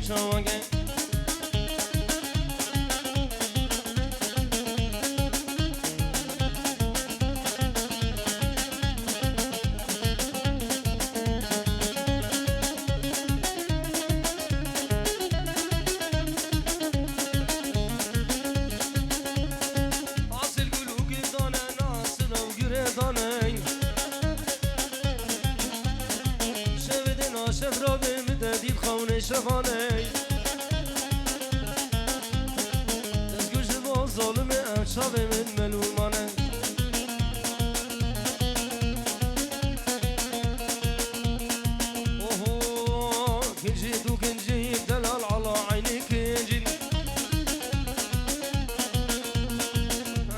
شوانگه شفانه دزگوش با ظالم اچاب من ملومانه اوهو کنجی تو کنجی دلال على عینی کنجی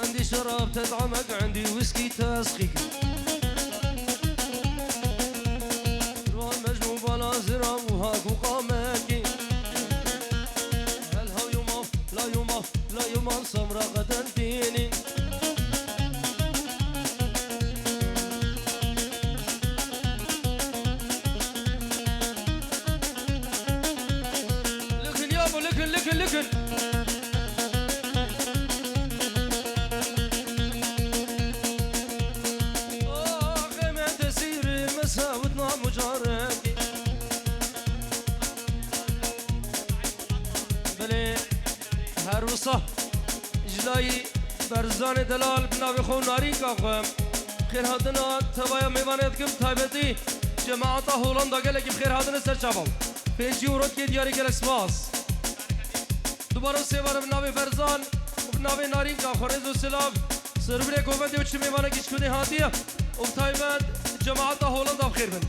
عندي شراب تدعمك عندي ويسكي تسخيك روح مجنون بلا زراب وهاك وقامك لا يوم سمرة غدا فيني لكن يابا لكن غيمة تسير مساوتنا مجارك بلي هروسا جلای برزان دلال بناوی خون ناری کاخم خیر هاتنا توایا میوانید کم تایبتی جماعتا هولندا گله کم خیر هاتنا سر چابال 5 یورو کی دیاری گله سپاس دوباره سه بار بناوی برزان بناوی ناری کاخ رزو سلاف سربری کومنتی وچ میوانه کیش کدی هاتیه او تایبت جماعتا هولندا بخیر بن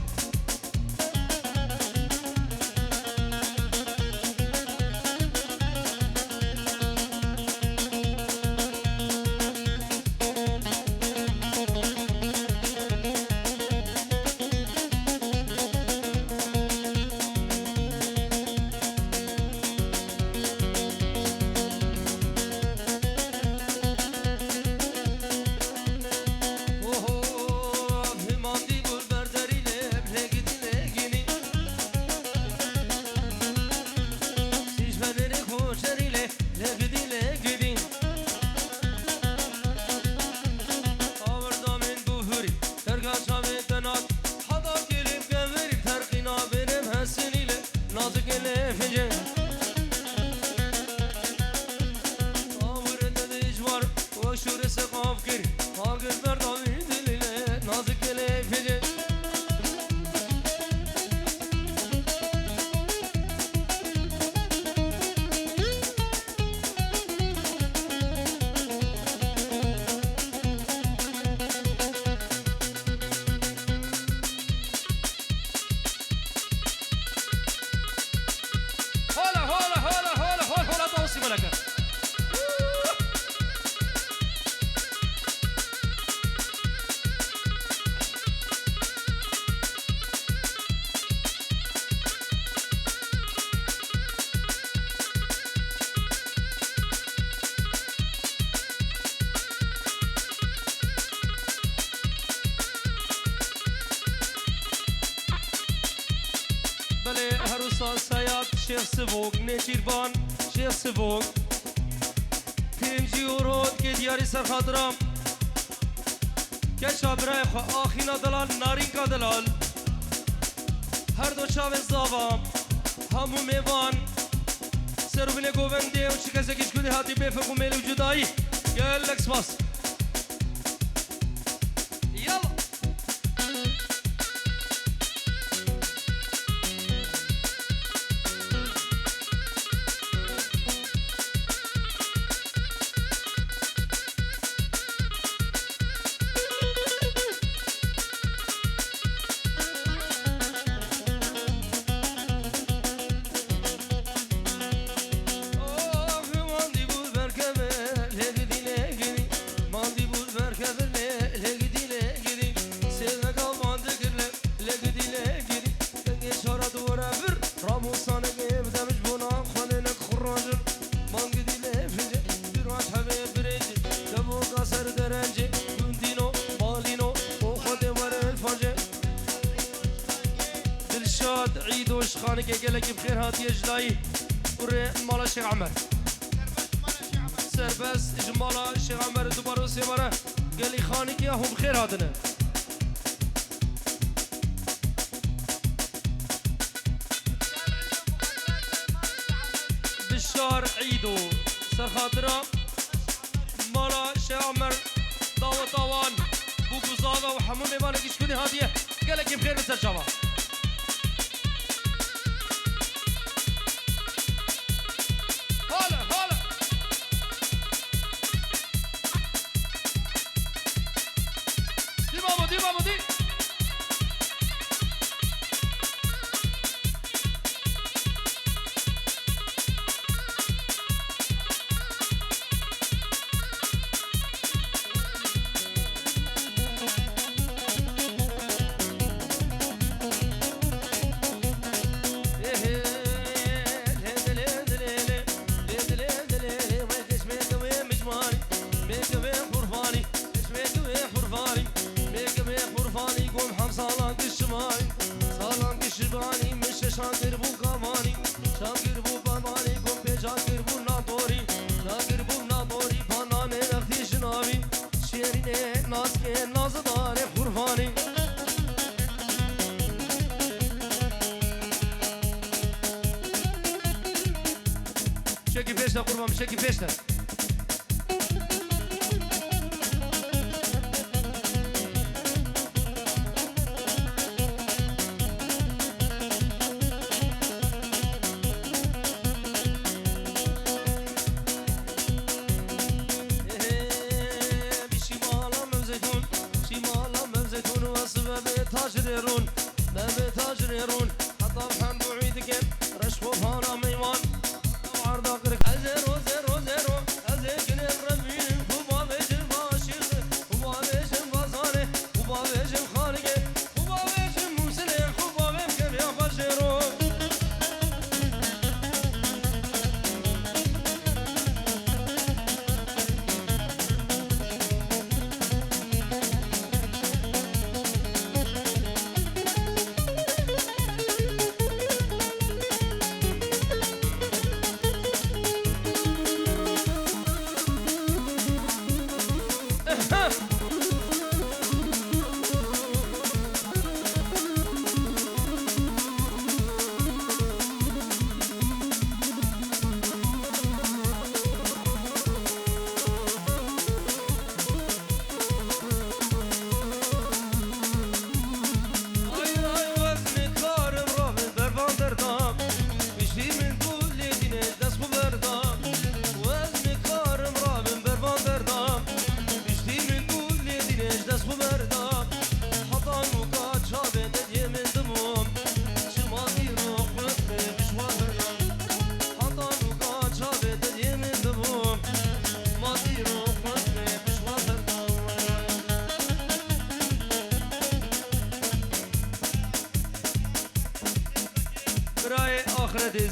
شیخ سوگ نچیربان شیخ سوگ 5 یورو که دیاری سر خاطرم که شابرای آخینا دلال نارینکا دلال هر دو چاو زاوام همو میوان سرو بینه گوونده و چی کسی کش کدی هاتی بفقو میلو جدایی گل لکس باس عيد وش خانك قالك بخير هاتي اجلاي وري مالا الشيخ عمر سربس اجمالا الشيخ عمر دوباره سيماره قال لي خانك يا هم خير هادنا بشار عيدو سر خاطره مالا الشيخ عمر داوة طوان بوكو زاغا وحمو ميبانا كشكوني هاديه قال لك بخير بسر شباب شاكر بو كماني شاكر بو بماني كوبي شاكر بو ناطوري شاكر بو ناطوري فنان رختي شناوي شيرين ناسكي نازدار قرباني شكي فيشتا قربان شكي فيشتا تاجرون ما بتاجرون حتى بحن بعيدك رشقوا فانا ميوان وعرض اقرك زيرو زيرو زيرو ازيك الربين وما بيجن باشيخ وما بيجن بازانه وما بيجن خالقه وما بيجن مسلم وما بيجن يا بشيرو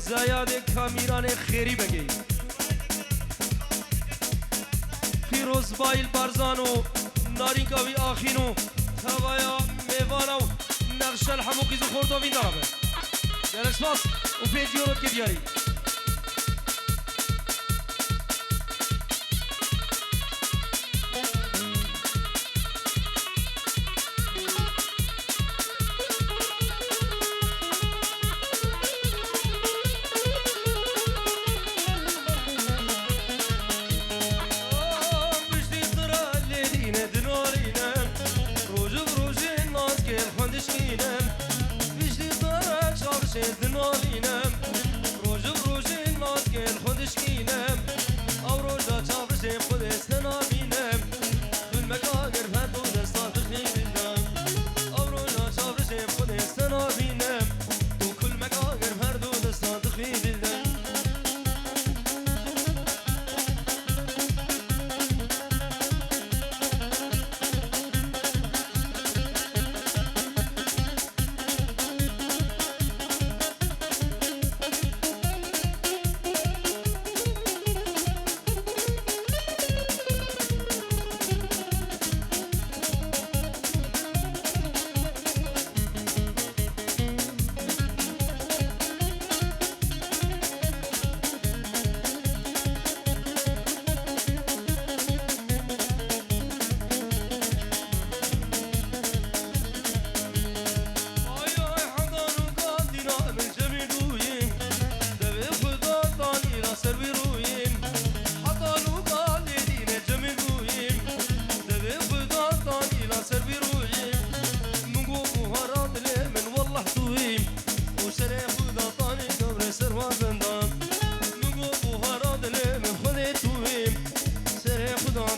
زیاد کامیران خیری بگی فیروز بایل بارزانو نارینکاوی آخینو توایا میوانو نقش الحموقی زو خوردوین داربه گلش باس و 5 یورو که دیاری دنالینم روز روزی ناز کن خودش کینم او روزا چاوشم خود استنامینم دل مکاگر فردو دستات خیلیدم او روزا چاوشم خود استنامینم تو کل مکاگر فردو دستات خیلیدم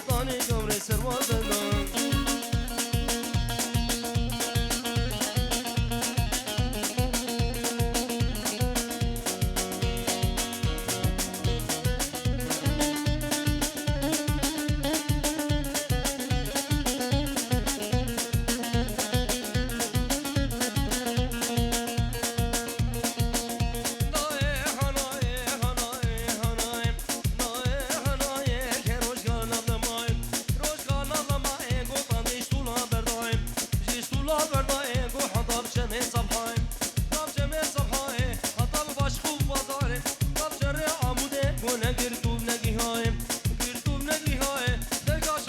طاني